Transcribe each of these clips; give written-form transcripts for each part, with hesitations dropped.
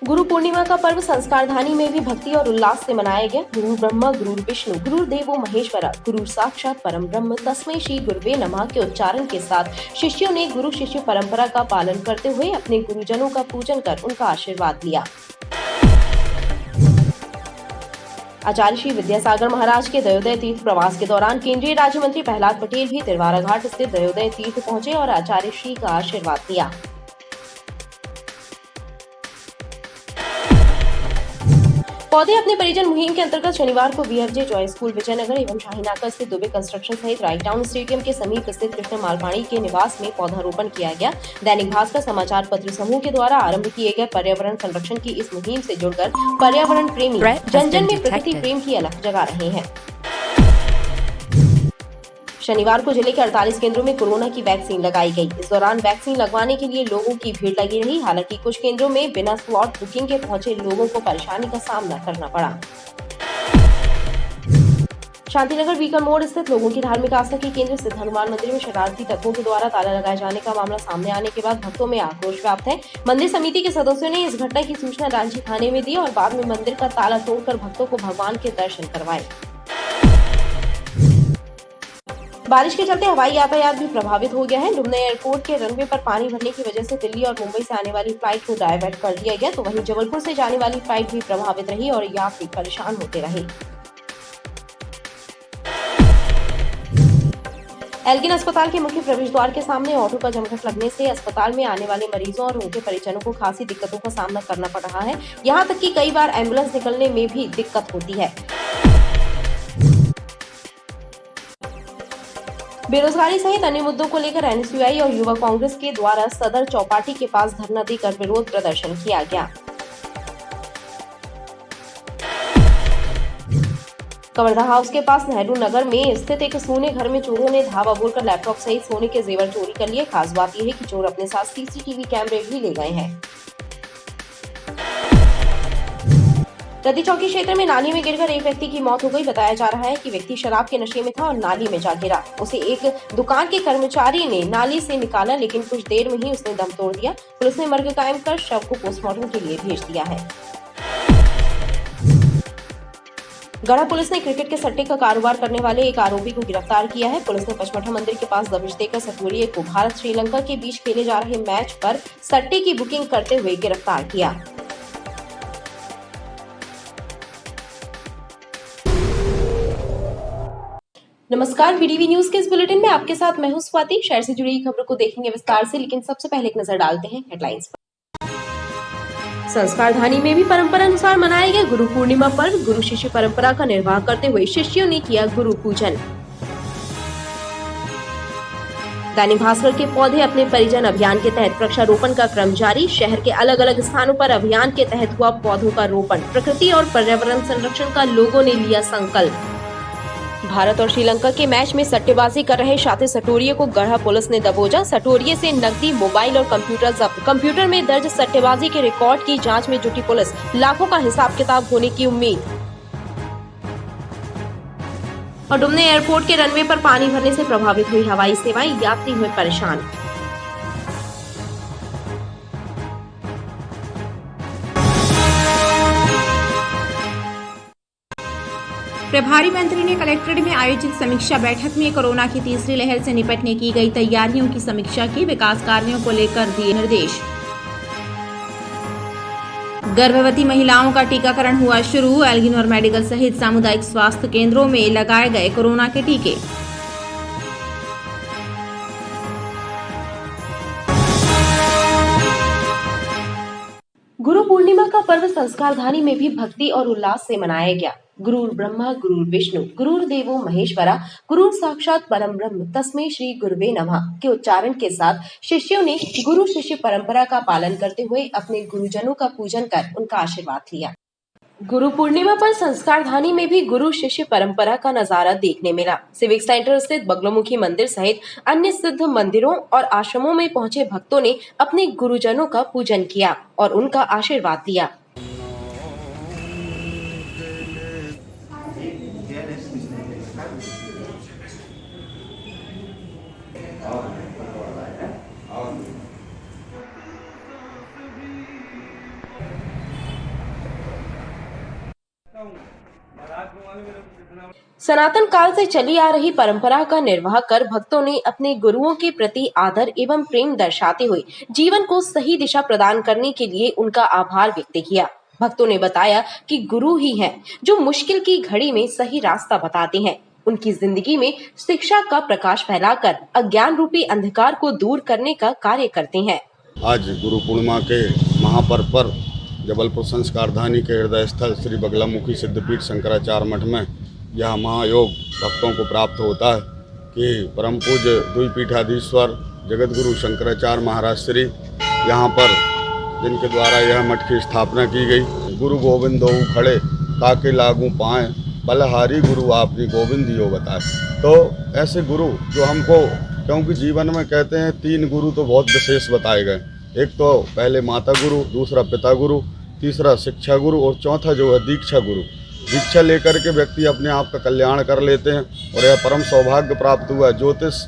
गुरु पूर्णिमा का पर्व संस्कारधानी में भी भक्ति और उल्लास से मनाया गया। गुरु ब्रह्मा, गुरु विष्णु, गुरु देवो महेश्वरा, गुरु साक्षात परम ब्रह्म तस्मै श्री गुरुवे नमः के उच्चारण के साथ शिष्यों ने गुरु शिष्य परंपरा का पालन करते हुए अपने गुरुजनों का पूजन कर उनका आशीर्वाद लिया। आचार्य श्री विद्यासागर महाराज के दयोदय तीर्थ प्रवास के दौरान केंद्रीय राज्य मंत्री प्रहलाद पटेल भी तिरवारा घाट स्थित दयोदय तीर्थ पहुंचे और आचार्य श्री का आशीर्वाद लिया। पौधे अपने परिजन मुहिम के अंतर्गत शनिवार को बीएफजे जॉय स्कूल विजयनगर एवं शाहीनाका स्थित दुबे कंस्ट्रक्शन सहित राइट टाउन स्टेडियम के समीप स्थित कृष्ण मालपाणी के निवास में पौधारोपण किया गया। दैनिक भास्कर समाचार पत्र समूह के द्वारा आरंभ किए गए पर्यावरण संरक्षण की इस मुहिम से जुड़कर पर्यावरण प्रेमी जन जन में प्रकृति प्रेम की अलख जगा रहे हैं। शनिवार को जिले के 48 केंद्रों में कोरोना की वैक्सीन लगाई गई। इस दौरान वैक्सीन लगवाने के लिए लोगों की भीड़ लगी रही। हालांकि कुछ केंद्रों में बिना स्लॉट बुकिंग के पहुंचे लोगों को परेशानी का सामना करना पड़ा। शांतिनगर बीकन मोड़ स्थित लोगों की धार्मिक आस्था के केंद्र स्थित हनुमान मंदिर में शरारती तत्वों के द्वारा ताला लगाए जाने का मामला सामने आने के बाद भक्तों में आक्रोश व्याप्त है। मंदिर समिति के सदस्यों ने इस घटना की सूचना रांची थाने में दी और बाद में मंदिर का ताला तोड़कर भक्तों को भगवान के दर्शन करवाए। बारिश के चलते हवाई यातायात भी प्रभावित हो गया है। डुमना एयरपोर्ट के रनवे पर पानी भरने की वजह से दिल्ली और मुंबई से आने वाली फ्लाइट को डायवर्ट कर दिया गया, तो वहीं जबलपुर से जाने वाली फ्लाइट भी प्रभावित रही और यात्री परेशान होते रहे। एल्गिन अस्पताल के मुख्य प्रवेश द्वार के सामने ऑटो का जमघट लगने से अस्पताल में आने वाले मरीजों और उनके परिजनों को खासी दिक्कतों का सामना करना पड़ रहा है। यहाँ तक कि कई बार एम्बुलेंस निकलने में भी दिक्कत होती है। बेरोजगारी सहित अन्य मुद्दों को लेकर एनएसयूआई और युवा कांग्रेस के द्वारा सदर चौपाटी के पास धरना देकर विरोध प्रदर्शन किया गया। कवर्धा हाउस के पास नेहरू नगर में स्थित एक सोने घर में चोरों ने धावा बोलकर लैपटॉप सहित सोने के जेवर चोरी कर लिए। खास बात यह है कि चोर अपने साथ सीसीटीवी कैमरे भी ले गए हैं। रदी चौकी क्षेत्र में नाली में गिरकर एक व्यक्ति की मौत हो गई। बताया जा रहा है कि व्यक्ति शराब के नशे में था और नाली में जा गिरा। उसे एक दुकान के कर्मचारी ने नाली से निकाला, लेकिन कुछ देर में ही उसने दम तोड़ दिया। पुलिस ने मर्ग कायम कर शव को पोस्टमार्टम के लिए भेज दिया है। गढ़ा पुलिस ने क्रिकेट के सट्टे का कारोबार करने वाले एक आरोपी को गिरफ्तार किया है। पुलिस ने पचमढ़ा मंदिर के पास दबिश देकर सटोरिये को भारत श्रीलंका के बीच खेले जा रहे मैच पर सट्टे की बुकिंग करते हुए गिरफ्तार किया। नमस्कार, वीडीवी न्यूज के इस बुलेटिन में आपके साथ मैं हूं स्वाति। शहर से जुड़ी खबरों को देखेंगे विस्तार से, लेकिन सबसे पहले एक नजर डालते हैं हेडलाइंस पर। संस्कारधानी में भी परंपरा अनुसार मनाया गया गुरु पूर्णिमा पर्व। गुरु शिष्य परंपरा का निर्वाह करते हुए शिष्यों ने किया गुरु पूजन। दैनिक भास्कर के पौधे अपने परिजन अभियान के तहत वृक्षारोपण का क्रम जारी। शहर के अलग अलग स्थानों पर अभियान के तहत हुआ पौधों का रोपण। प्रकृति और पर्यावरण संरक्षण का लोगों ने लिया संकल्प। भारत और श्रीलंका के मैच में सट्टेबाजी कर रहे शातिर सटोरिये को गढ़ा पुलिस ने दबोचा। सटोरिये से नकदी, मोबाइल और कंप्यूटर जब्त। कंप्यूटर में दर्ज सट्टेबाजी के रिकॉर्ड की जांच में जुटी पुलिस। लाखों का हिसाब किताब होने की उम्मीद। और डुमना एयरपोर्ट के रनवे पर पानी भरने से प्रभावित हुई हवाई सेवाएं, यात्री हुए परेशान। प्रभारी मंत्री ने कलेक्ट्रेट में आयोजित समीक्षा बैठक में कोरोना की तीसरी लहर से निपटने की गई तैयारियों की समीक्षा की। विकास कार्यों को लेकर दिए निर्देश। गर्भवती महिलाओं का टीकाकरण हुआ शुरू। एल्गिन और मेडिकल सहित सामुदायिक स्वास्थ्य केंद्रों में लगाए गए कोरोना के टीके। गुरु पूर्णिमा का पर्व संस्कारधानी में भी भक्ति और उल्लास से मनाया गया। गुरु ब्रह्मा, गुरु विष्णु, गुरु देवो महेश्वरा, गुरु साक्षात परम ब्रह्म तस्मै श्री गुरुवे नमः के उच्चारण के साथ शिष्यों ने गुरु शिष्य परंपरा का पालन करते हुए अपने गुरुजनों का पूजन कर उनका आशीर्वाद लिया। गुरु पूर्णिमा पर संस्कारधानी में भी गुरु शिष्य परंपरा का नजारा देखने मिला। सिविक सेंटर स्थित बगलोमुखी मंदिर सहित अन्य सिद्ध मंदिरों और आश्रमों में पहुंचे भक्तों ने अपने गुरुजनों का पूजन किया और उनका आशीर्वाद लिया। सनातन काल से चली आ रही परंपरा का निर्वाह कर भक्तों ने अपने गुरुओं के प्रति आदर एवं प्रेम दर्शाते हुए जीवन को सही दिशा प्रदान करने के लिए उनका आभार व्यक्त किया। भक्तों ने बताया कि गुरु ही हैं जो मुश्किल की घड़ी में सही रास्ता बताते हैं। उनकी जिंदगी में शिक्षा का प्रकाश फैलाकर अज्ञान रूपी अंधकार को दूर करने का कार्य करते हैं। आज गुरु पूर्णिमा के महापर्व पर जबलपुर संस्कारधानी के हृदय स्थल श्री बगलामुखी सिद्धपीठ शंकराचार्य मठ में यह महायोग भक्तों को प्राप्त होता है कि परम पूज्य द्विपीठाधीश्वर जगत गुरु शंकराचार्य महाराज श्री यहाँ पर जिनके द्वारा यह मठ की स्थापना की गई। गुरु गोविंद दो खड़े ताके लागू पाएँ बलहारी गुरु आपनी गोविंद यो बताए। तो ऐसे गुरु जो हमको, क्योंकि जीवन में कहते हैं 3 गुरु तो बहुत विशेष बताए गए, एक तो पहले माता गुरु, दूसरा पिता गुरु, तीसरा शिक्षा गुरु और चौथा जो है दीक्षा गुरु। दीक्षा लेकर के व्यक्ति अपने आप का कल्याण कर लेते हैं और यह परम सौभाग्य प्राप्त हुआ। ज्योतिष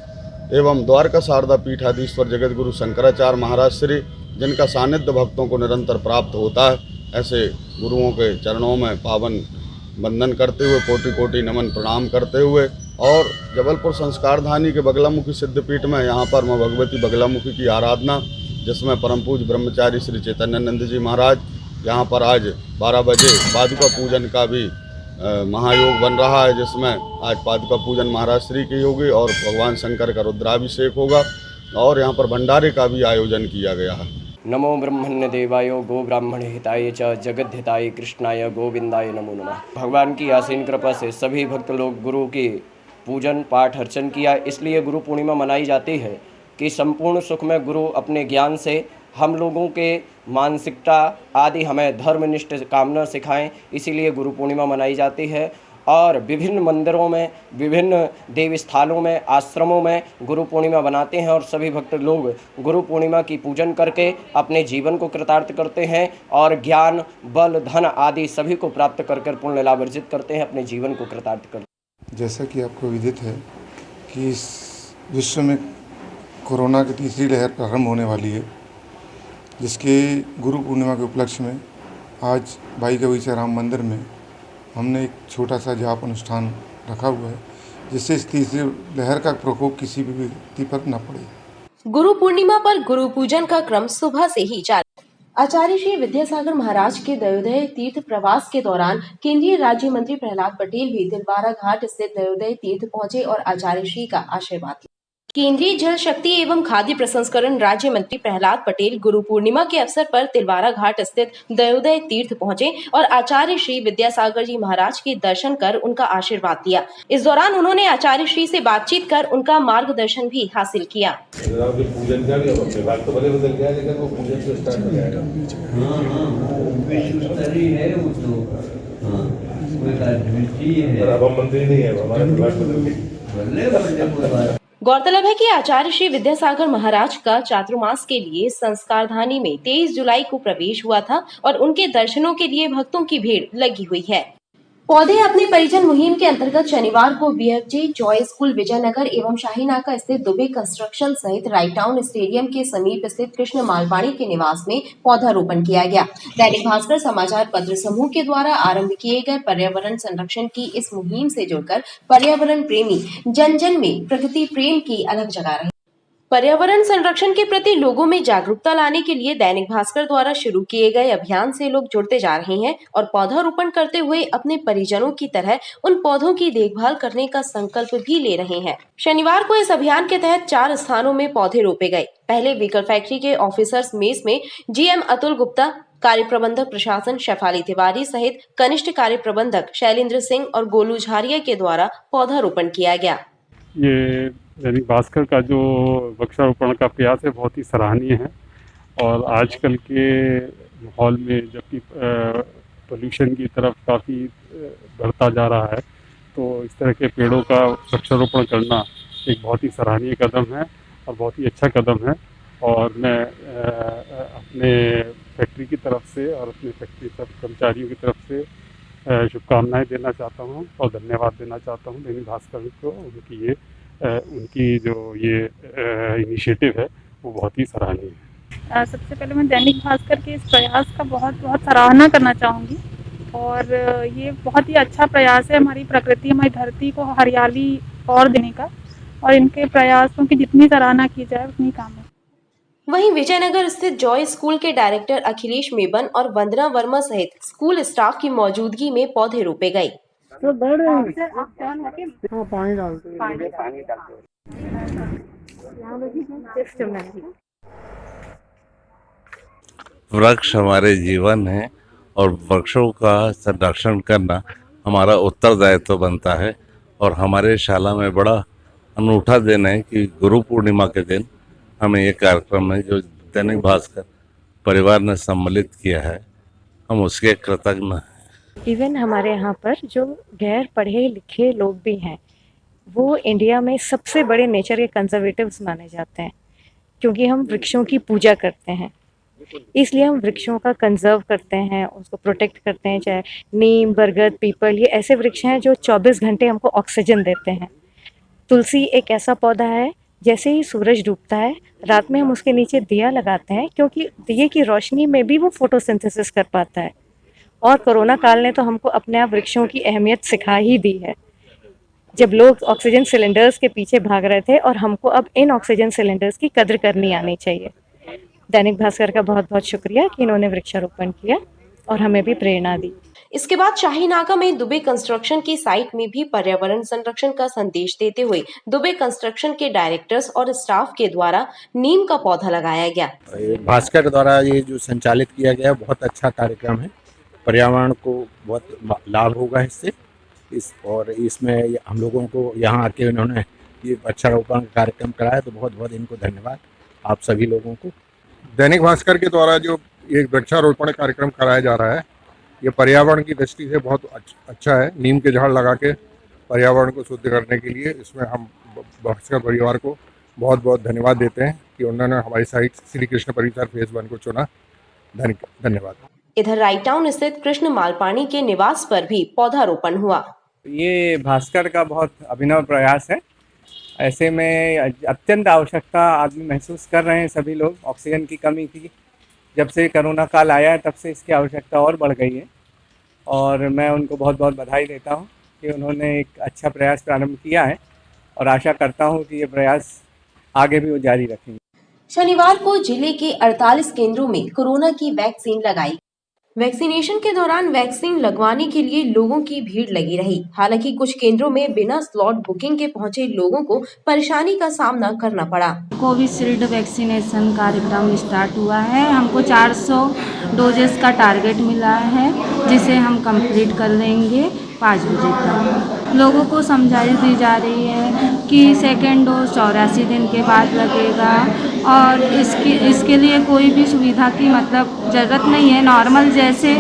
एवं द्वारका शारदा पीठाधीश्वर जगत गुरु शंकराचार्य महाराज श्री जिनका सानिध्य भक्तों को निरंतर प्राप्त होता है, ऐसे गुरुओं के चरणों में पावन वंदन करते हुए कोटि कोटि नमन प्रणाम करते हुए और जबलपुर संस्कारधानी के बगलामुखी सिद्धपीठ में यहाँ पर माँ भगवती बगलामुखी की आराधना, जिसमें परम पूज्य ब्रह्मचारी श्री चैतन्यानंद जी महाराज यहाँ पर आज 12 बजे पादुका पूजन का भी महायोग बन रहा है, जिसमें आज पादुका पूजन महाराज श्री की होगी और भगवान शंकर का रुद्राभिषेक होगा और यहाँ पर भंडारे का भी आयोजन किया गया है। नमो ब्रह्मण्य देवाय गो ब्राह्मण हिताय च जगत हिताय कृष्णाय गोविंदाय नमो नमः। भगवान की असीम कृपा से सभी भक्त लोग गुरु की पूजन पाठ अर्चन किया, इसलिए गुरु पूर्णिमा मनाई जाती है कि संपूर्ण सुख में गुरु अपने ज्ञान से हम लोगों के मानसिकता आदि हमें धर्मनिष्ठ कामना सिखाएं, इसीलिए गुरु पूर्णिमा मनाई जाती है। और विभिन्न मंदिरों में, विभिन्न देव स्थानों में, आश्रमों में गुरु पूर्णिमा बनाते हैं और सभी भक्त लोग गुरु पूर्णिमा की पूजन करके अपने जीवन को कृतार्थ करते हैं और ज्ञान, बल, धन आदि सभी को प्राप्त कर पुण्य लाभ अर्जित करते हैं, अपने जीवन को कृतार्थ करते हैं। जैसा कि आपको विदित है कि इस विश्व में कोरोना की तीसरी लहर प्रारंभ होने वाली है, जिसके गुरु पूर्णिमा के उपलक्ष्य में आज बाई बगीचा राम मंदिर में हमने एक छोटा सा जाप अनुष्ठान रखा हुआ है, जिससे इस तीसरी लहर का प्रकोप किसी भी व्यक्ति पर न पड़े। गुरु पूर्णिमा पर गुरु पूजन का क्रम सुबह से ही जारी। आचार्य श्री विद्यासागर महाराज के दयोदय तीर्थ प्रवास के दौरान केंद्रीय राज्य मंत्री प्रहलाद पटेल भी तिलवारा घाट स्थित दयोदय तीर्थ पहुंचे और आचार्य श्री का आशीर्वाद लिया। केंद्रीय जल शक्ति एवं खाद्य प्रसंस्करण राज्य मंत्री प्रहलाद पटेल गुरु पूर्णिमा के अवसर पर तिलवारा घाट स्थित दयोदय तीर्थ पहुंचे और आचार्य श्री विद्यासागर जी महाराज के दर्शन कर उनका आशीर्वाद लिया। इस दौरान उन्होंने आचार्य श्री से बातचीत कर उनका मार्गदर्शन भी हासिल किया। पूजन का भी विभाग तो भले बदल गया, लेकिन वो पूजन से स्टार्ट हो जाएगा। अब हम मंत्री नहीं है, हमारा विभाग बदल गया। गौरतलब है कि आचार्य श्री विद्यासागर महाराज का चातुर्मास के लिए संस्कारधानी में 23 जुलाई को प्रवेश हुआ था और उनके दर्शनों के लिए भक्तों की भीड़ लगी हुई है। पौधे अपने परिजन मुहिम के अंतर्गत शनिवार को BFJ जॉय स्कूल विजयनगर एवं शाहीनाका स्थित दुबे कंस्ट्रक्शन सहित राइट टाउन स्टेडियम के समीप स्थित कृष्ण मालवाणी के निवास में पौधारोपण किया गया। दैनिक भास्कर समाचार पत्र समूह के द्वारा आरंभ किए गए पर्यावरण संरक्षण की इस मुहिम से जुड़कर पर्यावरण प्रेमी जन जन में प्रकृति प्रेम की अलग जगा रहे। पर्यावरण संरक्षण के प्रति लोगों में जागरूकता लाने के लिए दैनिक भास्कर द्वारा शुरू किए गए अभियान से लोग जुड़ते जा रहे हैं और पौधारोपण करते हुए अपने परिजनों की तरह उन पौधों की देखभाल करने का संकल्प भी ले रहे हैं। शनिवार को इस अभियान के तहत 4 स्थानों में पौधे रोपे गए। पहले व्हीकल फैक्ट्री के ऑफिसर्स मेस में GM अतुल गुप्ता, कार्य प्रबंधक प्रशासन शेफाली तिवारी सहित कनिष्ठ कार्य प्रबंधक शैलेंद्र सिंह और गोलू झारिया के द्वारा पौधारोपण किया गया। ये दैनिक भास्कर का जो वृक्षारोपण का प्रयास है बहुत ही सराहनीय है और आजकल के माहौल में जबकि पोल्यूशन की तरफ काफ़ी बढ़ता जा रहा है, तो इस तरह के पेड़ों का वृक्षारोपण करना एक बहुत ही सराहनीय कदम है और बहुत ही अच्छा कदम है। और मैं अपने फैक्ट्री की तरफ से और अपने फैक्ट्री सब कर्मचारियों की तरफ से शुभकामनाएं देना चाहता हूं और धन्यवाद देना चाहता हूं दैनिक भास्कर को। उनकी जो ये इनिशिएटिव है वो बहुत ही सराहनीय है। सबसे पहले मैं दैनिक भास्कर के इस प्रयास का बहुत बहुत सराहना करना चाहूँगी और ये बहुत ही अच्छा प्रयास है हमारी प्रकृति, हमारी धरती को हरियाली और देने का, और इनके प्रयासों की जितनी सराहना की जाए उतनी कम है। वहीं विजयनगर स्थित जॉय स्कूल के डायरेक्टर अखिलेश मेबन और वंदना वर्मा सहित स्कूल स्टाफ की मौजूदगी में पौधे रोपे गए। वृक्ष हमारे जीवन है और वृक्षों का संरक्षण करना हमारा उत्तरदायित्व बनता है। और हमारे शाला में बड़ा अनूठा दिन है कि गुरु पूर्णिमा के दिन हमें ये कार्यक्रम है जो दैनिक भास्कर परिवार ने सम्मिलित किया है, हम उसके कृतज्ञ हैं। इवन हमारे यहाँ पर जो गैर पढ़े लिखे लोग भी हैं वो इंडिया में सबसे बड़े नेचर के कंजर्वेटिव्स माने जाते हैं, क्योंकि हम वृक्षों की पूजा करते हैं। इसलिए हम वृक्षों का कंजर्व करते हैं, उसको प्रोटेक्ट करते हैं। चाहे नीम, बरगद, पीपल, ये ऐसे वृक्ष हैं जो 24 घंटे हमको ऑक्सीजन देते हैं। तुलसी एक ऐसा पौधा है, जैसे ही सूरज डूबता है रात में हम उसके नीचे दिया लगाते हैं, क्योंकि दिए की रोशनी में भी वो फोटोसिंथेसिस कर पाता है। और कोरोना काल ने तो हमको अपने आप वृक्षों की अहमियत सिखा ही दी है, जब लोग ऑक्सीजन सिलेंडर्स के पीछे भाग रहे थे, और हमको अब इन ऑक्सीजन सिलेंडर्स की कद्र करनी आनी चाहिए। दैनिक भास्कर का बहुत बहुत शुक्रिया कि इन्होंने वृक्षारोपण किया और हमें भी प्रेरणा दी। इसके बाद शाहीनाका में दुबे कंस्ट्रक्शन की साइट में भी पर्यावरण संरक्षण का संदेश देते हुए दुबे कंस्ट्रक्शन के डायरेक्टर्स और स्टाफ के द्वारा नीम का पौधा लगाया गया। भास्कर द्वारा ये जो संचालित किया गया बहुत अच्छा कार्यक्रम है, पर्यावरण को बहुत लाभ होगा इससे। और इसमें हम लोगों को यहाँ आके इन्होंने ये वृक्षारोपण कार्यक्रम कराया, तो बहुत बहुत इनको धन्यवाद आप सभी लोगों को। दैनिक भास्कर के द्वारा जो ये वृक्षारोपण कार्यक्रम कराया जा रहा है, ये पर्यावरण की दृष्टि से बहुत अच्छा है। नीम के झाड़ लगा के पर्यावरण को शुद्ध करने के लिए इसमें हम भास्कर परिवार को बहुत बहुत धन्यवाद देते हैं कि उन्होंने हमारी साइट श्री कृष्ण परिसर फेज 1 को चुना। धन्यवाद। इधर राइट टाउन स्थित कृष्ण मालपाणी के निवास पर भी पौधारोपण हुआ। ये भास्कर का बहुत अभिनव प्रयास है। ऐसे में अत्यंत आवश्यकता आदमी महसूस कर रहे हैं सभी लोग, ऑक्सीजन की कमी की। जब से कोरोना काल आया है तब से इसकी आवश्यकता और बढ़ गई है, और मैं उनको बहुत बहुत बधाई देता हूं कि उन्होंने एक अच्छा प्रयास प्रारंभ किया है, और आशा करता हूं कि ये प्रयास आगे भी वो जारी रखेंगे। शनिवार को जिले के 48 केंद्रों में कोरोना की वैक्सीन लगाई। वैक्सीनेशन के दौरान वैक्सीन लगवाने के लिए लोगों की भीड़ लगी रही। हालांकि कुछ केंद्रों में बिना स्लॉट बुकिंग के पहुंचे लोगों को परेशानी का सामना करना पड़ा। कोविशील्ड वैक्सीनेशन कार्यक्रम स्टार्ट हुआ है। हमको 400 डोजेस का टारगेट मिला है, जिसे हम कंप्लीट कर लेंगे 5 बजे तक। लोगों को समझाई दी जा रही है कि सेकेंड डोज 84 दिन के बाद लगेगा, और इसके लिए कोई भी सुविधा की ज़रूरत नहीं है। नॉर्मल जैसे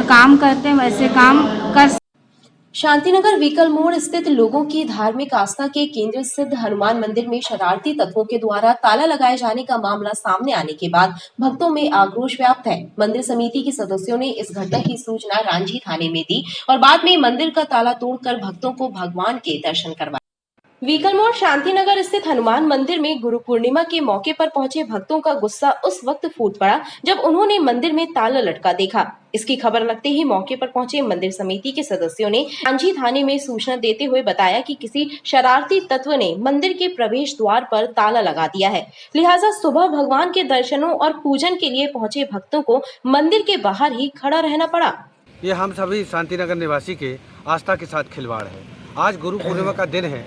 काम करते हैं वैसे काम कर। शांतिनगर व्हीकल मोड़ स्थित लोगों की धार्मिक आस्था के केंद्र सिद्ध हनुमान मंदिर में शरारती तत्वों के द्वारा ताला लगाए जाने का मामला सामने आने के बाद भक्तों में आक्रोश व्याप्त है। मंदिर समिति के सदस्यों ने इस घटना की सूचना रांझी थाने में दी और बाद में मंदिर का ताला तोड़कर भक्तों को भगवान के दर्शन करवाए। व्हीकल मोड़ शांतिनगर स्थित हनुमान मंदिर में गुरु पूर्णिमा के मौके पर पहुंचे भक्तों का गुस्सा उस वक्त फूट पड़ा जब उन्होंने मंदिर में ताला लटका देखा। इसकी खबर लगते ही मौके पर पहुंचे मंदिर समिति के सदस्यों ने रांझी थाने में सूचना देते हुए बताया कि किसी शरारती तत्व ने मंदिर के प्रवेश द्वार पर ताला लगा दिया है। लिहाजा सुबह भगवान के दर्शनों और पूजन के लिए पहुंचे भक्तों को मंदिर के बाहर ही खड़ा रहना पड़ा। ये हम सभी शांतिनगर निवासी के आस्था के साथ खिलवाड़ है। आज गुरु पूर्णिमा का दिन है,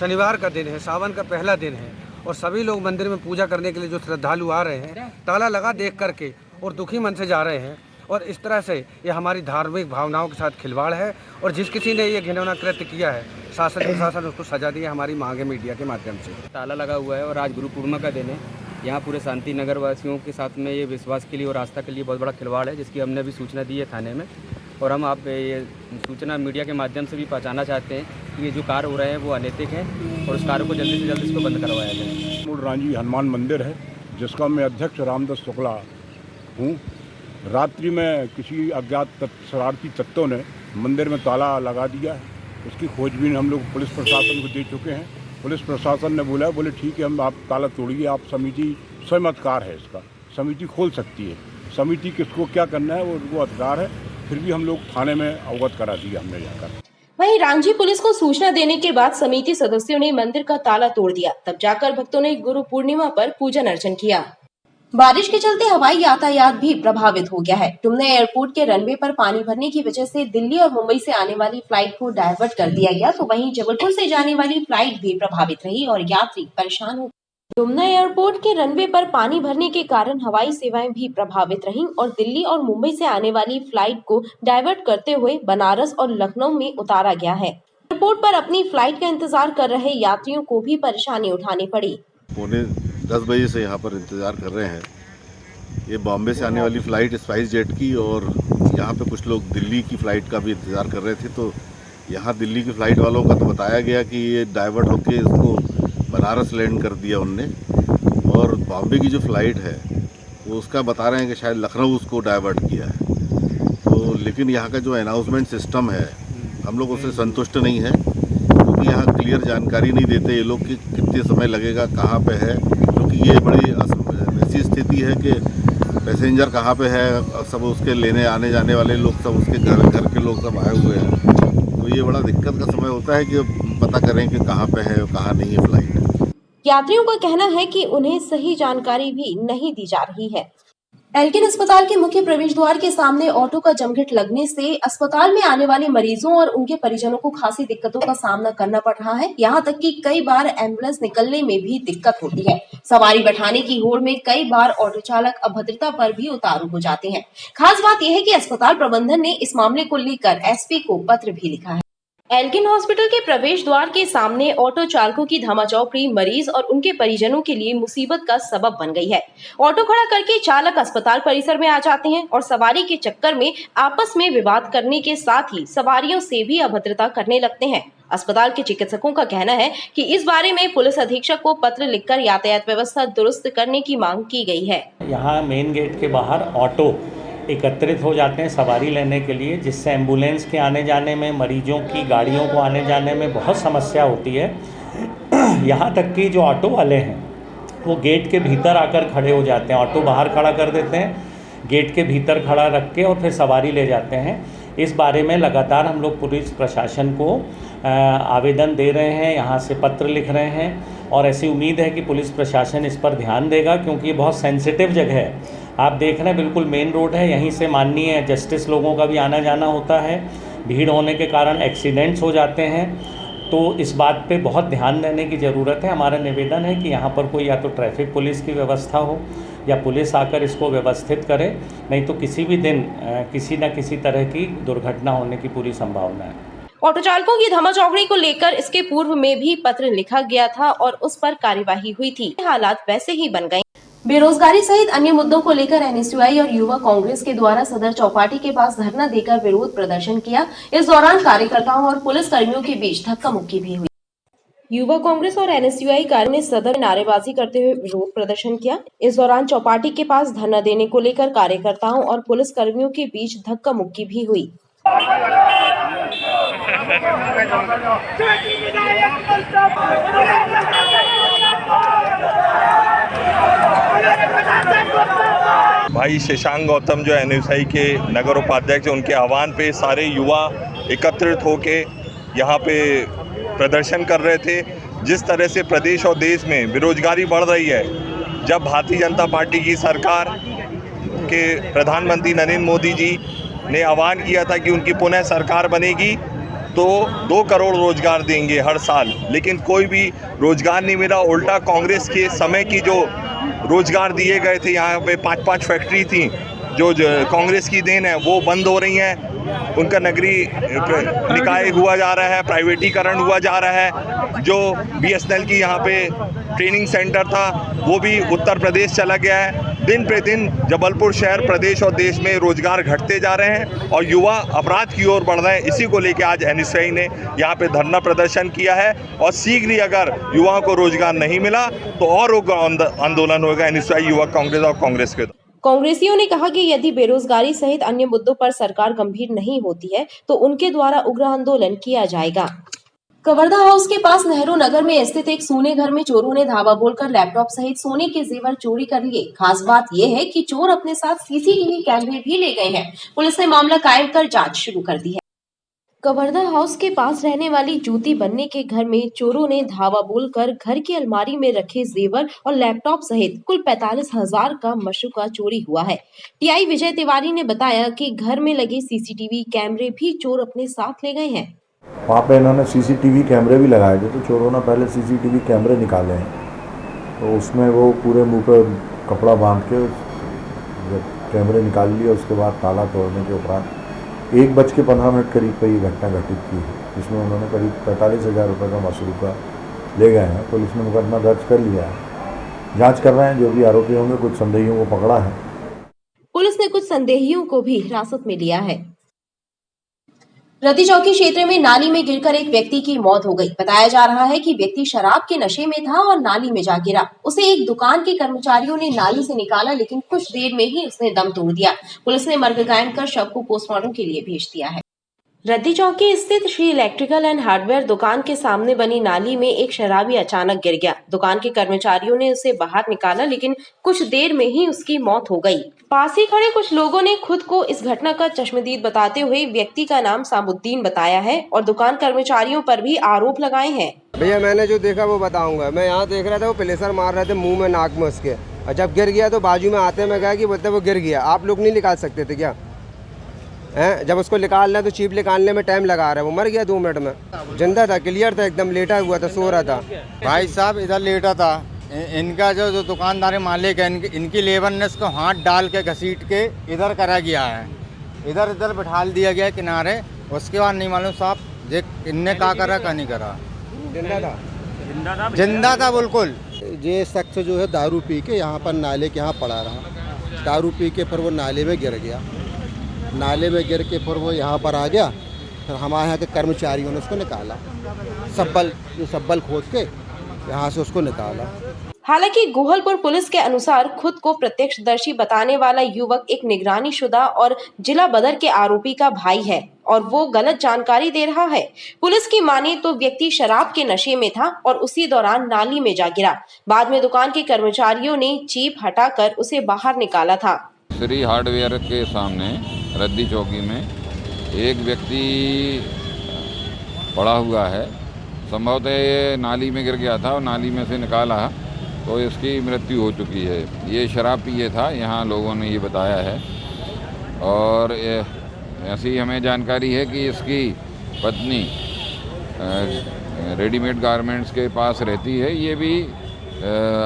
शनिवार का दिन है, सावन का पहला दिन है, और सभी लोग मंदिर में पूजा करने के लिए जो श्रद्धालु आ रहे हैं ताला लगा देख करके और दुखी मन से जा रहे हैं, और इस तरह से ये हमारी धार्मिक भावनाओं के साथ खिलवाड़ है। और जिस किसी ने ये घिनौना कृत्य किया है, शासन प्रशासन उसको सजा दी है। हमारी मांग है मीडिया के माध्यम से। ताला लगा हुआ है और आज गुरु पूर्णिमा का दिन है। यहाँ पूरे शांति नगर वासियों के साथ में ये विश्वास के लिए और आस्था के लिए बहुत बड़ा खिलवाड़ है, जिसकी हमने भी सूचना दी है थाने में, और हम आप ये सूचना मीडिया के माध्यम से भी पहुँचाना चाहते हैं कि ये जो कार्य हो रहे हैं वो अनैतिक हैं और उस कार्य को जल्दी से जल्दी इसको बंद करवाया जाए। मूल रांझी हनुमान मंदिर है, जिसका मैं अध्यक्ष रामदास शुक्ला हूँ। रात्रि में किसी अज्ञात शरारती तत्वों ने मंदिर में ताला लगा दिया है। उसकी खोजबीन हम लोग पुलिस प्रशासन को दे चुके हैं। पुलिस प्रशासन ने बोले ठीक है, हम आप ताला तोड़िए, आप समिति स्वयं अधिकार है, इसका समिति खोल सकती है। समिति किसको क्या करना है वो अधिकार है। फिर भी हम लोग थाने में अवगत करा दिया हमने जाकर। वहीं रांझी पुलिस को सूचना देने के बाद समिति सदस्यों ने मंदिर का ताला तोड़ दिया। तब जाकर भक्तों ने गुरु पूर्णिमा पर पूजन अर्चन किया। बारिश के चलते हवाई यातायात भी प्रभावित हो गया है। टुमने एयरपोर्ट के रनवे पर पानी भरने की वजह से दिल्ली और मुंबई से आने वाली फ्लाइट को डायवर्ट कर दिया गया, तो वहीं जबलपुर से जाने वाली फ्लाइट भी प्रभावित रही और यात्री परेशान हो। डुमना एयरपोर्ट के रनवे पर पानी भरने के कारण हवाई सेवाएं भी प्रभावित रहीं और दिल्ली और मुंबई से आने वाली फ्लाइट को डायवर्ट करते हुए बनारस और लखनऊ में उतारा गया है। एयरपोर्ट पर अपनी फ्लाइट का इंतजार कर रहे यात्रियों को भी परेशानी उठानी पड़ी। 10 बजे से यहाँ पर इंतज़ार कर रहे हैं। ये बॉम्बे से आने वाली फ़्लाइट स्पाइस जेट की, और यहाँ पे कुछ लोग दिल्ली की फ़्लाइट का भी इंतज़ार कर रहे थे। तो यहाँ दिल्ली की फ़्लाइट वालों का तो बताया गया कि ये डाइवर्ट होके इसको बनारस लैंड कर दिया उनने, और बॉम्बे की जो फ़्लाइट है वो उसका बता रहे हैं कि शायद लखनऊ उसको डाइवर्ट किया है। तो लेकिन यहाँ का जो अनाउंसमेंट सिस्टम है हम लोग उससे संतुष्ट नहीं है, क्योंकि यहाँ क्लियर जानकारी नहीं देते ये लोग कि कितने समय लगेगा, कहाँ पे है। क्योंकि ये बड़ी ऐसी स्थिति है कि पैसेंजर कहाँ पे है, सब उसके लेने आने जाने वाले लोग सब उसके घर के लोग सब आए हुए हैं। तो ये बड़ा दिक्कत का समय होता है कि पता करें कि कहाँ पे है और कहाँ नहीं है फ्लाइट। यात्रियों का कहना है कि उन्हें सही जानकारी भी नहीं दी जा रही है। एल्किन अस्पताल के मुख्य प्रवेश द्वार के सामने ऑटो का जमघट लगने से अस्पताल में आने वाले मरीजों और उनके परिजनों को खासी दिक्कतों का सामना करना पड़ रहा है। यहाँ तक कि कई बार एम्बुलेंस निकलने में भी दिक्कत होती है। सवारी बैठाने की होड़ में कई बार ऑटो चालक अभद्रता पर भी उतारू हो जाते हैं। खास बात यह है कि अस्पताल प्रबंधन ने इस मामले को लेकर एसपी को पत्र भी लिखा है। एल्किन हॉस्पिटल के प्रवेश द्वार के सामने ऑटो चालकों की धमाचौकड़ी मरीज और उनके परिजनों के लिए मुसीबत का सबब बन गई है। ऑटो खड़ा करके चालक अस्पताल परिसर में आ जाते हैं और सवारी के चक्कर में आपस में विवाद करने के साथ ही सवारियों से भी अभद्रता करने लगते हैं। अस्पताल के चिकित्सकों का कहना है कि इस बारे में पुलिस अधीक्षक को पत्र लिखकर यातायात व्यवस्था दुरुस्त करने की मांग की गई है। यहाँ मेन गेट के बाहर ऑटो एकत्रित हो जाते हैं सवारी लेने के लिए, जिससे एम्बुलेंस के आने जाने में, मरीजों की गाड़ियों को आने जाने में बहुत समस्या होती है। यहाँ तक कि जो ऑटो वाले हैं वो गेट के भीतर आकर खड़े हो जाते हैं, ऑटो बाहर खड़ा कर देते हैं, गेट के भीतर खड़ा रख के और फिर सवारी ले जाते हैं। इस बारे में लगातार हम लोग पुलिस प्रशासन को आवेदन दे रहे हैं, यहाँ से पत्र लिख रहे हैं और ऐसी उम्मीद है कि पुलिस प्रशासन इस पर ध्यान देगा, क्योंकि ये बहुत सेंसिटिव जगह है। आप देख रहे हैं बिल्कुल मेन रोड है, यहीं से माननीय जस्टिस लोगों का भी आना जाना होता है। भीड़ होने के कारण एक्सीडेंट्स हो जाते हैं, तो इस बात पे बहुत ध्यान देने की ज़रूरत है। हमारा निवेदन है कि यहाँ पर कोई या तो ट्रैफिक पुलिस की व्यवस्था हो या पुलिस आकर इसको व्यवस्थित करे, नहीं तो किसी भी दिन किसी न किसी तरह की दुर्घटना होने की पूरी संभावना है। ऑटो चालकों की धमाचौकड़ी को लेकर इसके पूर्व में भी पत्र लिखा गया था और उस पर कार्यवाही हुई थी। हालात वैसे ही बन गए। बेरोजगारी सहित अन्य मुद्दों को लेकर एनएसयूआई और युवा कांग्रेस के द्वारा सदर चौपाटी के पास धरना देकर विरोध प्रदर्शन किया। इस दौरान कार्यकर्ताओं और पुलिस कर्मियों के बीच धक्का मुक्की भी हुई। युवा कांग्रेस और एनएसयूआई कार्य ने सदर में नारेबाजी करते हुए विरोध प्रदर्शन किया। इस दौरान चौपाटी के पास धरना देने को लेकर कार्यकर्ताओं और पुलिस कर्मियों के बीच धक्का मुक्की भी हुई। भाई शशांक गौतम जो एनएसयूआई के नगर उपाध्यक्ष हैं, उनके आह्वान पे सारे युवा एकत्रित होके यहाँ पे प्रदर्शन कर रहे थे। जिस तरह से प्रदेश और देश में बेरोजगारी बढ़ रही है, जब भारतीय जनता पार्टी की सरकार के प्रधानमंत्री नरेंद्र मोदी जी ने आह्वान किया था कि उनकी पुनः सरकार बनेगी तो 2 करोड़ रोजगार देंगे हर साल, लेकिन कोई भी रोजगार नहीं मिला। उल्टा कांग्रेस के समय की जो रोजगार दिए गए थे, यहाँ पे 5-5 फैक्ट्री थी जो कांग्रेस की देन है, वो बंद हो रही हैं। उनका नगरीय निकाय हुआ जा रहा है, प्राइवेटीकरण हुआ जा रहा है। जो बीएसएनएल की यहाँ पे ट्रेनिंग सेंटर था वो भी उत्तर प्रदेश चला गया है। दिन प्रतिदिन जबलपुर शहर, प्रदेश और देश में रोजगार घटते जा रहे हैं और युवा अपराध की ओर बढ़ रहे हैं। इसी को लेकर आज एनएसयूआई ने यहाँ पे धरना प्रदर्शन किया है और शीघ्र ही अगर युवाओं को रोजगार नहीं मिला तो और आंदोलन होगा एनएसयूआई, युवा कांग्रेस और कांग्रेस के। कांग्रेसियों ने कहा कि यदि बेरोजगारी सहित अन्य मुद्दों पर सरकार गंभीर नहीं होती है तो उनके द्वारा उग्र आंदोलन किया जाएगा। कवर्धा हाउस के पास नेहरू नगर में स्थित एक सोने घर में चोरों ने धावा बोलकर लैपटॉप सहित सोने के जेवर चोरी कर लिए। खास बात यह है कि चोर अपने साथ सीसीटीवी कैमरे भी ले गए हैं। पुलिस ने मामला कायम कर जांच शुरू कर दी है। कवर्धा हाउस के पास रहने वाली ज्योति बन्ने के घर में चोरों ने धावा बोलकर घर की अलमारी में रखे जेवर और लैपटॉप सहित कुल 45,000 का मशरूका चोरी हुआ है। टीआई विजय तिवारी ने बताया कि घर में लगे सीसीटीवी कैमरे भी चोर अपने साथ ले गए हैं। वहाँ पे इन्होंने सीसीटीवी कैमरे भी लगाए थे, तो चोरों ने पहले सीसीटीवी कैमरे निकाले हैं, तो उसमें वो पूरे मुंह पे कपड़ा बांध के कैमरे निकाल लिए। उसके बाद ताला तोड़ने के उपरांत 1:15 करीब पर ये घटना घटित की है, जिसमें उन्होंने करीब 45,000 रुपये का मशरूका ले गए हैं। पुलिस ने मुकदमा दर्ज कर लिया है, जाँच कर रहे हैं। जो भी आरोपी होंगे, कुछ संदेहियों को पकड़ा है। पुलिस ने कुछ संदेहियों को भी हिरासत में लिया है। रद्दी चौकी क्षेत्र में नाली में गिरकर एक व्यक्ति की मौत हो गई। बताया जा रहा है कि व्यक्ति शराब के नशे में था और नाली में जा गिरा। उसे एक दुकान के कर्मचारियों ने नाली से निकाला, लेकिन कुछ देर में ही उसने दम तोड़ दिया। पुलिस ने मर्ग कायम कर शव को पोस्टमार्टम के लिए भेज दिया है। रद्दी चौकी स्थित श्री इलेक्ट्रिकल एंड हार्डवेयर दुकान के सामने बनी नाली में एक शराबी अचानक गिर गया। दुकान के कर्मचारियों ने उसे बाहर निकाला, लेकिन कुछ देर में ही उसकी मौत हो गई। पास ही खड़े कुछ लोगों ने खुद को इस घटना का चश्मदीद बताते हुए व्यक्ति का नाम सामुद्दीन बताया है और दुकान कर्मचारियों पर भी आरोप लगाए हैं। भैया, मैंने जो देखा वो बताऊंगा। मैं यहाँ देख रहा था, वो प्लेसर मार रहे थे मुंह में, नाक में उसके, और जब गिर गया तो बाजू में आते मैं कहा कि बोलते वो गिर गया। आप लोग नहीं निकाल सकते थे क्या? हैं, जब उसको निकालना है तो चीप निकालने में टाइम लगा रहा है। वो मर गया 2 मिनट में। जिंदा था, क्लियर था, एकदम लेटा हुआ था, सो रहा था। भाई साहब इधर लेटा था। इनका जो दुकानदार मालिक है, इनकी लेबर ने इसको हाथ डाल के घसीट के इधर करा गया है, इधर इधर बिठा दिया गया किनारे। उसके बाद नहीं मालूम साहब इनने क्या करा क्या नहीं करा। जिंदा था बिल्कुल। ये शख्स जो है दारू पी के यहाँ पर नाले के यहाँ पड़ा रहा। दारू पी के फिर वो नाले में गिर गया। नाले में गिर के फिर वो यहाँ पर आ गया। फिर हमारे यहाँ के कर्मचारियों ने उसको निकाला, सब्बल खोद के यहाँ से उसको निकाला। हालांकि गोहलपुर पुलिस के अनुसार खुद को प्रत्यक्षदर्शी बताने वाला युवक एक निगरानी शुदा और जिला बदर के आरोपी का भाई है और वो गलत जानकारी दे रहा है। पुलिस की माने तो व्यक्ति शराब के नशे में था और उसी दौरान नाली में जा गिरा। बाद में दुकान के कर्मचारियों ने चीप हटाकर उसे बाहर निकाला था। श्री हार्डवेयर के सामने रद्दी चौकी में एक व्यक्ति पड़ा हुआ है। संभवतः ये नाली में गिर गया था और नाली में से निकाला तो इसकी मृत्यु हो चुकी है। ये शराब पिए था, यहाँ लोगों ने ये बताया है। और ऐसी हमें जानकारी है कि इसकी पत्नी रेडीमेड गारमेंट्स के पास रहती है। ये भी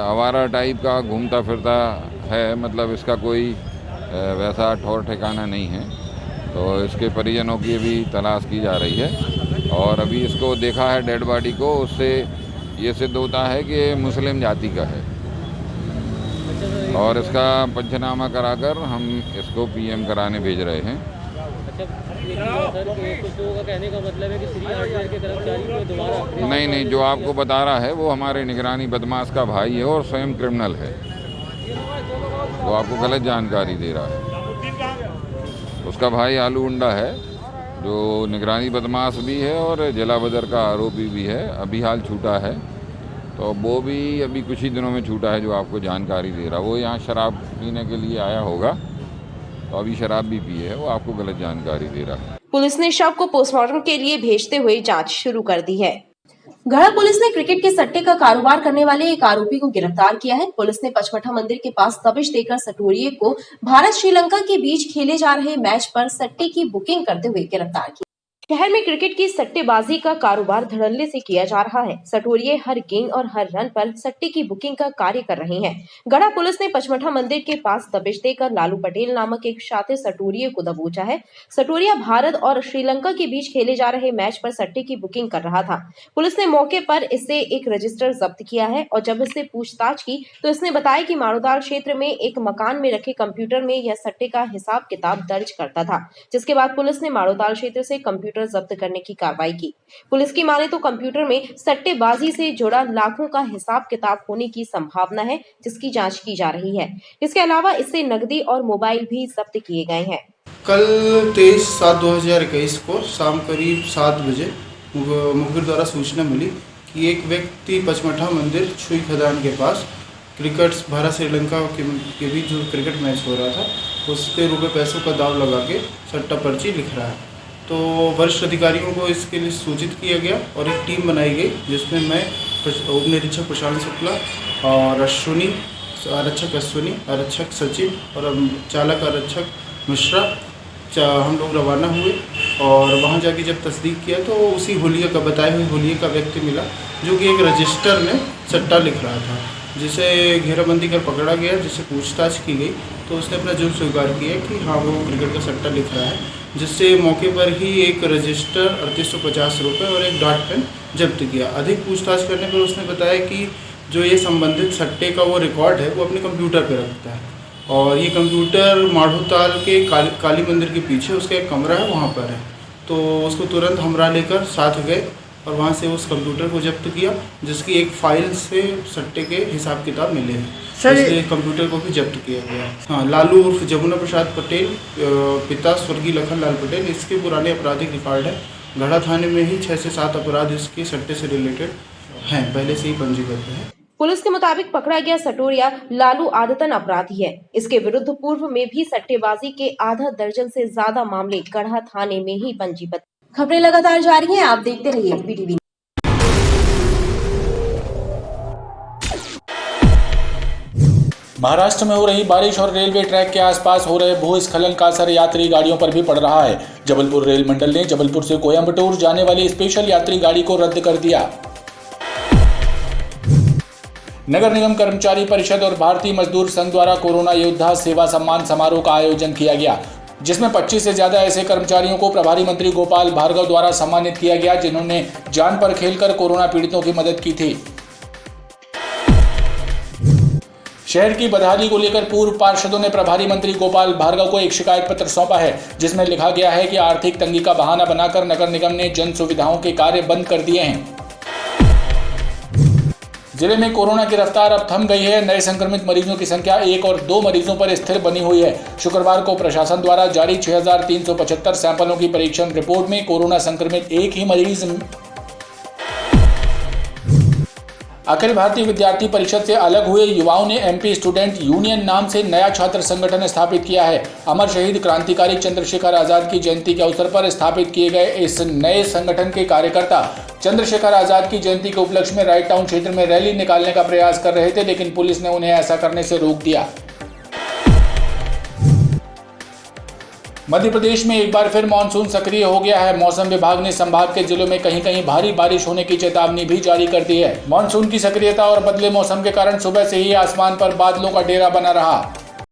आवारा टाइप का घूमता फिरता है, मतलब इसका कोई वैसा ठौर ठिकाना नहीं है। तो इसके परिजनों की भी तलाश की जा रही है और अभी इसको देखा है डेड बॉडी को, उससे ये सिद्ध होता है कि मुस्लिम जाति का है और इसका पंचनामा कराकर हम इसको पीएम कराने भेज रहे हैं। कहने का मतलब है कि श्री हार्डवेयर के कर्मचारी को दोबारा नहीं, जो आपको बता रहा है वो हमारे निगरानी बदमाश का भाई है और स्वयं क्रिमिनल है, वो आपको गलत जानकारी दे रहा है। उसका भाई आलू उंडा है जो निगरानी बदमाश भी है और जिला बदर का आरोपी भी है। अभी हाल छूटा है, तो वो भी अभी कुछ ही दिनों में छूटा है जो आपको जानकारी दे रहा है। वो यहाँ शराब पीने के लिए आया होगा, तो अभी शराब भी पिए है, वो आपको गलत जानकारी दे रहा है। पुलिस ने शव को पोस्टमार्टम के लिए भेजते हुए जांच शुरू कर दी है। गढ़ा पुलिस ने क्रिकेट के सट्टे का कारोबार करने वाले एक आरोपी को गिरफ्तार किया है। पुलिस ने पचमढ़ा मंदिर के पास दबिश देकर सटोरिये को भारत श्रीलंका के बीच खेले जा रहे मैच पर सट्टे की बुकिंग करते हुए गिरफ्तार किया। शहर में क्रिकेट की सट्टेबाजी का कारोबार धड़ल्ले से किया जा रहा है। सटोरिये हर गेंद और हर रन पर सट्टे की बुकिंग का कार्य कर रहे हैं। गढ़ा पुलिस ने पचमढ़ा मंदिर के पास दबिश देकर लालू पटेल नामक एक शातिर सटोरिये को दबोचा है। सटोरिया भारत और श्रीलंका के बीच खेले जा रहे मैच पर सट्टे की बुकिंग कर रहा था। पुलिस ने मौके पर इससे एक रजिस्टर जब्त किया है और जब इससे पूछताछ की तो इसने बताया कि माड़ोदार क्षेत्र में एक मकान में रखे कंप्यूटर में यह सट्टे का हिसाब किताब दर्ज करता था, जिसके बाद पुलिस ने माड़ोदार क्षेत्र से कंप्यूटर जब्त करने की कार्रवाई की। पुलिस की माने तो कंप्यूटर में सट्टेबाजी से जुड़ा लाखों का हिसाब किताब होने की संभावना है, जिसकी जांच की जा रही है। इसके अलावा इससे नकदी और मोबाइल भी जब्त किए गए हैं। कल 23/7/2021 को शाम करीब 7 बजे मुखबिर द्वारा सूचना मिली कि एक व्यक्ति पचमढ़ा मंदिर छुई खदान के पास भारत श्रीलंका के बीच जो क्रिकेट मैच हो रहा था उस पर रुपये पैसों का दाव लगा के सट्टा पर्ची लिख रहा है। तो वरिष्ठ अधिकारियों को इसके लिए सूचित किया गया और एक टीम बनाई गई जिसमें मैं उप निरीक्षक प्रशांत शुक्ला और आरक्षक अश्विनी, आरक्षक सचिन और चालक आरक्षक मिश्रा हम लोग रवाना हुए और वहाँ जाके जब तस्दीक किया तो उसी होलिया का बताए हुए होलिया का व्यक्ति मिला जो कि एक रजिस्टर में सट्टा लिख रहा था, जिसे घेराबंदी कर पकड़ा गया, जिससे पूछताछ की गई तो उसने अपना जुर्म स्वीकार किया कि हाँ वो क्रिकेट का सट्टा लिख रहा है, जिससे मौके पर ही एक रजिस्टर 3850 रुपये और एक डाक पेन जब्त किया। अधिक पूछताछ करने पर उसने बताया कि जो ये संबंधित सट्टे का वो रिकॉर्ड है वो अपने कंप्यूटर पर रखता है और ये कंप्यूटर माढ़ोताल के काली मंदिर के पीछे उसका एक कमरा है, वहाँ पर है। तो उसको तुरंत हमरा लेकर साथ गए और वहाँ से उस कंप्यूटर को जब्त किया, जिसकी एक फाइल से सट्टे के हिसाब किताब मिले हैं। इसलिए कंप्यूटर को भी जब्त किया गया। हाँ, लालू उर्फ जमुना प्रसाद पटेल, पिता स्वर्गीय लखन लाल पटेल, इसके पुराने आपराधिक रिकॉर्ड है। गढ़ा थाने में ही 6 से 7 अपराध इसके सट्टे से रिलेटेड हैं, पहले से ही पंजीबद्ध है। पुलिस के मुताबिक पकड़ा गया सटोरिया लालू आदतन अपराधी है। इसके विरुद्ध पूर्व में भी सट्टेबाजी के आधा दर्जन से ज्यादा मामले गढ़ा थाने में ही पंजीबद्ध। खबरें लगातार जारी हैं, आप देखते रहिए BTV। महाराष्ट्र में हो रही बारिश और रेलवे ट्रैक के आसपास हो रहे भूस्खलन का असर यात्री गाड़ियों पर भी पड़ रहा है। जबलपुर रेल मंडल ने जबलपुर से कोयंबटूर जाने वाली स्पेशल यात्री गाड़ी को रद्द कर दिया। नगर निगम कर्मचारी परिषद और भारतीय मजदूर संघ द्वारा कोरोना योद्धा सेवा सम्मान समारोह का आयोजन किया गया, जिसमें 25 से ज्यादा ऐसे कर्मचारियों को प्रभारी मंत्री गोपाल भार्गव द्वारा सम्मानित किया गया जिन्होंने जान पर खेलकर कोरोना पीड़ितों की मदद की थी। शहर की बदहाली को लेकर पूर्व पार्षदों ने प्रभारी मंत्री गोपाल भार्गव को एक शिकायत पत्र सौंपा है, जिसमें लिखा गया है कि आर्थिक तंगी का बहाना बनाकर नगर निगम ने जन सुविधाओं के कार्य बंद कर दिए हैं। जिले में कोरोना की रफ्तार अब थम गई है। नए संक्रमित मरीजों की संख्या 1 और 2 मरीजों पर स्थिर बनी हुई है। शुक्रवार को प्रशासन द्वारा जारी 6375 सैंपलों की परीक्षण रिपोर्ट में कोरोना संक्रमित एक ही मरीज अखिल भारतीय विद्यार्थी परिषद से अलग हुए युवाओं ने MP स्टूडेंट यूनियन नाम से नया छात्र संगठन स्थापित किया है। अमर शहीद क्रांतिकारी चंद्रशेखर आजाद की जयंती के अवसर पर स्थापित किए गए इस नए संगठन के कार्यकर्ता चंद्रशेखर आजाद की जयंती के उपलक्ष्य में राइट टाउन क्षेत्र में रैली निकालने का प्रयास कर रहे थे, लेकिन पुलिस ने उन्हें ऐसा करने से रोक दिया। मध्य प्रदेश में एक बार फिर मानसून सक्रिय हो गया है। मौसम विभाग ने संभाग के जिलों में कहीं कहीं भारी बारिश होने की चेतावनी भी जारी कर दी है। मानसून की सक्रियता और बदले मौसम के कारण सुबह से ही आसमान पर बादलों का डेरा बना रहा।